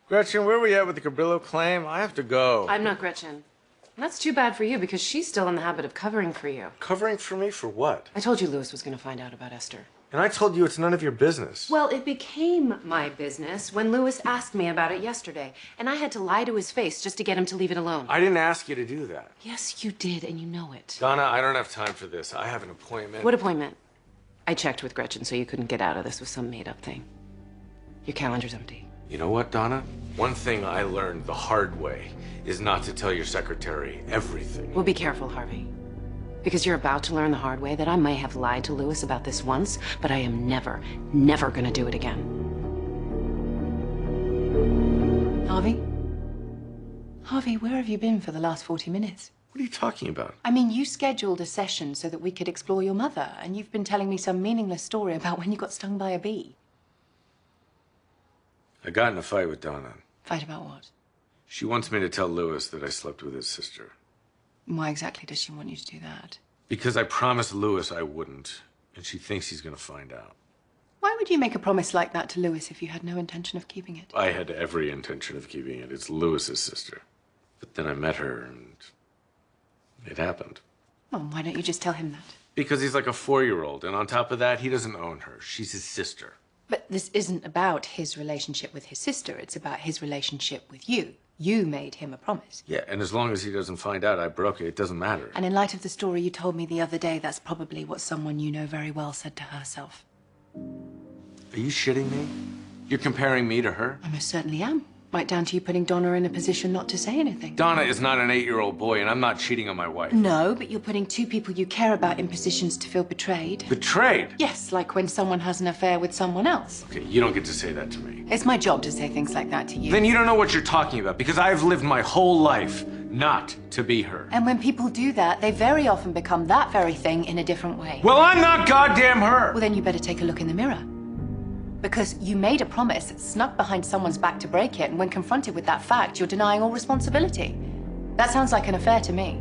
Gretchen, where are we at with the Cabrillo claim? I have to go. I'm not Gretchen. And that's too bad for you because she's still in the habit of covering for you. Covering for me for what? I told you Louis was going to find out about Esther. And I told you it's none of your business. Well, it became my business when Louis asked me about it yesterday. And I had to lie to his face just to get him to leave it alone. I didn't ask you to do that. Yes, you did, and you know it. Donna, I don't have time for this. I have an appointment. What appointment? I checked with Gretchen so you couldn't get out of this with some made-up thing. Your calendar's empty. You know what, Donna? One thing I learned the hard way is not to tell your secretary everything. Well, be careful, Harvey. Because you're about to learn the hard way that I may have lied to Louis about this once, but I am never, never gonna do it again. Harvey? Harvey, where have you been for the last 40 minutes? What are you talking about? I mean, you scheduled a session so that we could explore your mother, and you've been telling me some meaningless story about when you got stung by a bee. I got in a fight with Donna. Fight about what? She wants me to tell Louis that I slept with his sister. Why exactly does she want you to do that? Because I promised Louis I wouldn't, and she thinks he's gonna find out. Why would you make a promise like that to Louis if you had no intention of keeping it? I had every intention of keeping it. It's Louis's sister. But then I met her, and it happened. Well, why don't you just tell him that? Because he's like a 4-year-old, and on top of that, he doesn't own her. She's his sister. But this isn't about his relationship with his sister. It's about his relationship with you. You made him a promise. Yeah, and as long as he doesn't find out I broke it, it doesn't matter. And in light of the story you told me the other day, that's probably what someone you know very well said to herself. Are you shitting me? You're comparing me to her? I most certainly am. Right down to you putting Donna in a position not to say anything. Donna is not an 8-year-old boy, and I'm not cheating on my wife. No, but you're putting two people you care about in positions to feel betrayed. Betrayed? Yes, like when someone has an affair with someone else. Okay, you don't get to say that to me. It's my job to say things like that to you. Then you don't know what you're talking about, because I've lived my whole life not to be her. And when people do that, they very often become that very thing in a different way. Well, I'm not goddamn her! Well, then you better take a look in the mirror. Because you made a promise, snuck behind someone's back to break it, and when confronted with that fact, you're denying all responsibility. That sounds like an affair to me.